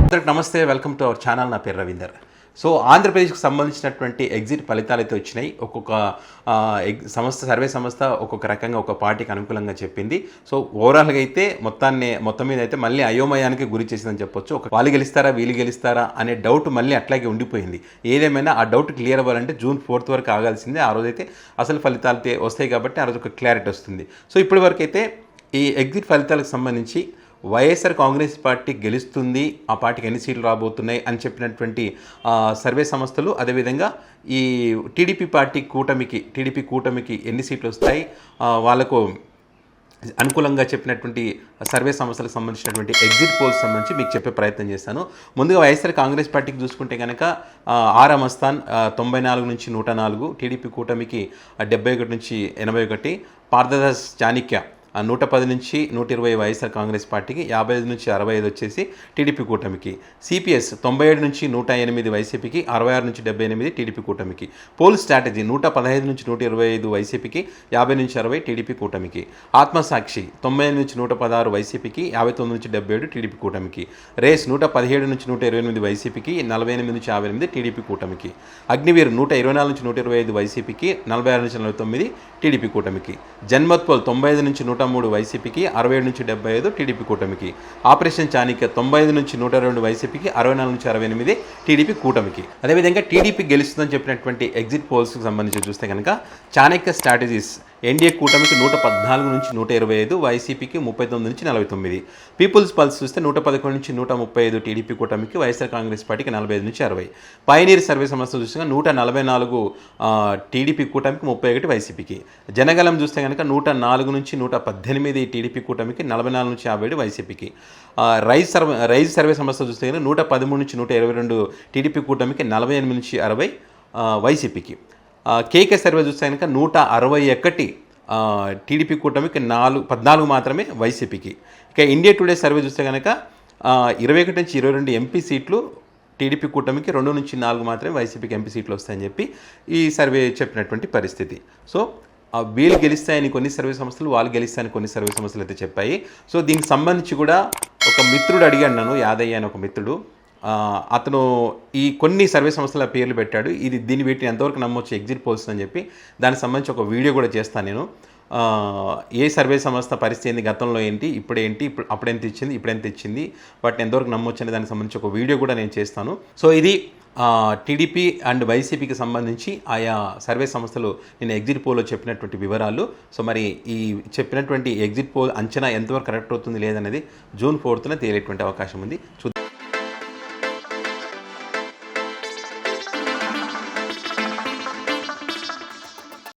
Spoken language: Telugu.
అందరికి నమస్తే, వెల్కమ్ టు అవర్ ఛానల్. నా పేరు రవీందర్. సో ఆంధ్రప్రదేశ్కి సంబంధించినటువంటి ఎగ్జిట్ ఫలితాలు అయితే వచ్చినాయి. ఒక్కొక్క సర్వే సంస్థ ఒక్కొక్క రకంగా ఒక పార్టీకి అనుకూలంగా చెప్పింది. సో ఓవరాల్గా అయితే మొత్తం మీద అయితే మళ్ళీ అయోమయానికి గురి చేసిందని చెప్పొచ్చు. వాళ్ళు గెలుస్తారా వీళ్ళు గెలుస్తారా అనే డౌట్ మళ్ళీ అట్లాగే ఉండిపోయింది. ఏదేమైనా ఆ డౌట్ క్లియర్ అవ్వాలంటే జూన్ 4 వరకు ఆగాల్సిందే. ఆ రోజైతే అసలు ఫలితాలు వస్తాయి కాబట్టి ఆ రోజు ఒక క్లారిటీ వస్తుంది. సో ఇప్పటి వరకు అయితే ఈ ఎగ్జిట్ ఫలితాలకు సంబంధించి వైఎస్ఆర్ కాంగ్రెస్ పార్టీ గెలుస్తుంది, ఆ పార్టీకి ఎన్ని సీట్లు రాబోతున్నాయి అని చెప్పినటువంటి సర్వే సంస్థలు, అదేవిధంగా ఈ టీడీపీ కూటమికి ఎన్ని సీట్లు వస్తాయి, వాళ్ళకు అనుకూలంగా చెప్పినటువంటి సర్వే సంస్థలకు సంబంధించినటువంటి ఎగ్జిట్ పోల్స్ సంబంధించి మీకు చెప్పే ప్రయత్నం చేస్తాను. ముందుగా వైఎస్ఆర్ కాంగ్రెస్ పార్టీకి చూసుకుంటే కనుక ఆరా మస్తాన్ 94 నుంచి 104, టీడీపీ కూటమికి 71 నుంచి 81, పార్థదాస్ చాణిక్య 110 నుంచి 120 వైఎస్ఆర్ కాంగ్రెస్ పార్టీకి, 55 నుంచి 65 వచ్చేసి టీడీపీ కూటమికి, సిపిఎస్ 97 నుంచి 108 వైసీపీకి, 66 నుంచి 78 టీడీపీ కూటమికి, పోల్ స్ట్రాటజీ 115 నుంచి 125 వైసీపీకి, 50 నుంచి 60 టీడీపీ కూటమికి, ఆత్మసాక్షి 90 నుంచి 116 వైసీపీకి, 59 నుంచి 77 టీడీపీ కూటమికి, రేస్ 117 నుంచి 128 వైసీపీకి, 48 నుంచి 58 టీడీపీ కూటమికి, అగ్నివీర్ 124 నుంచి 125 వైసీపీకి, 46 నుంచి 49 టీడీపీ కూటమికి, జన్మత్పోల్ 95 నుంచి 103 వైసీపీకి, 67 నుంచి 75 టీడీపీ కూటమికి, ఆపరేషన్ చాణిక్య 95 నుంచి 102 వైసీపీకి, 64 నుంచి 68 టీడీపీ కూటమికి. అదేవిధంగా టీడీపీ గెలుస్తుందని చెప్పినటువంటి ఎగ్జిట్ పోల్స్కి సంబంధించి చూస్తే కనుక చాణక్య స్ట్రాటజీస్ ఎన్డీఏ కూటమికి 114 నుంచి 125, వైసీపీకి 39 నుంచి 49, పీపుల్స్ పల్స్ చూస్తే 111 నుంచి 135 టీడీపీ కూటమికి, వైఎస్ఆర్ కాంగ్రెస్ పార్టీకి 45 నుంచి 60, పైనీర్ సర్వే సంస్థ చూస్తే 144 టీడీపీ కూటమికి, 31 వైసీపీకి, జనగలం చూస్తే కనుక 104 నుంచి 118 టీడీపీ కూటమికి, 44 నుంచి 57 వైసీపీకి, రైజ్ సర్వే సంస్థ చూస్తే కనుక 113 నుంచి 122 టీడీపీ కూటమికి, 48 నుంచి 60 వైసీపీకి, కేకే సర్వే చూస్తే కనుక 161 టీడీపీ కూటమికి, 14 మాత్రమే వైసీపీకి. ఇక ఇండియా టుడే సర్వే చూస్తే కనుక 21 నుంచి 22 ఎంపీ సీట్లు టీడీపీ కూటమికి, 2 నుంచి 4 మాత్రమే వైసీపీకి ఎంపీ సీట్లు వస్తాయని చెప్పి ఈ సర్వే చెప్పినటువంటి పరిస్థితి. సో వీళ్ళు గెలుస్తాయని కొన్ని సర్వే సంస్థలు, వాళ్ళు గెలుస్తాయని కొన్ని సర్వే సంస్థలు అయితే చెప్పాయి. సో దీనికి సంబంధించి కూడా ఒక మిత్రుడు అడిగాడు నన్ను, యాదయ్య అని ఒక మిత్రుడు. అతను ఈ కొన్ని సర్వే సంస్థల పేర్లు పెట్టాడు. వీటిని ఎంతవరకు నమ్మొచ్చు ఎగ్జిట్ పోల్స్ అని చెప్పి దానికి సంబంధించి ఒక వీడియో కూడా చేస్తాను నేను. ఏ సర్వే సంస్థ పరిస్థితి ఏంది, గతంలో ఏంటి, ఇప్పుడేంటి, అప్పుడెంత ఇచ్చింది, ఇప్పుడెంత ఇచ్చింది, వాటిని ఎంతవరకు నమ్మొచ్చు అనే దానికి సంబంధించి ఒక వీడియో కూడా నేను చేస్తాను. సో ఇది టీడీపీ అండ్ వైసీపీకి సంబంధించి ఆయా సర్వే సంస్థలు నేను ఎగ్జిట్ పోల్లో చెప్పినటువంటి వివరాలు. సో మరి ఈ చెప్పినటువంటి ఎగ్జిట్ పోల్ అంచనా ఎంతవరకు కరెక్ట్ అవుతుంది లేదనేది జూన్ 4న తేలేటువంటి అవకాశం ఉంది.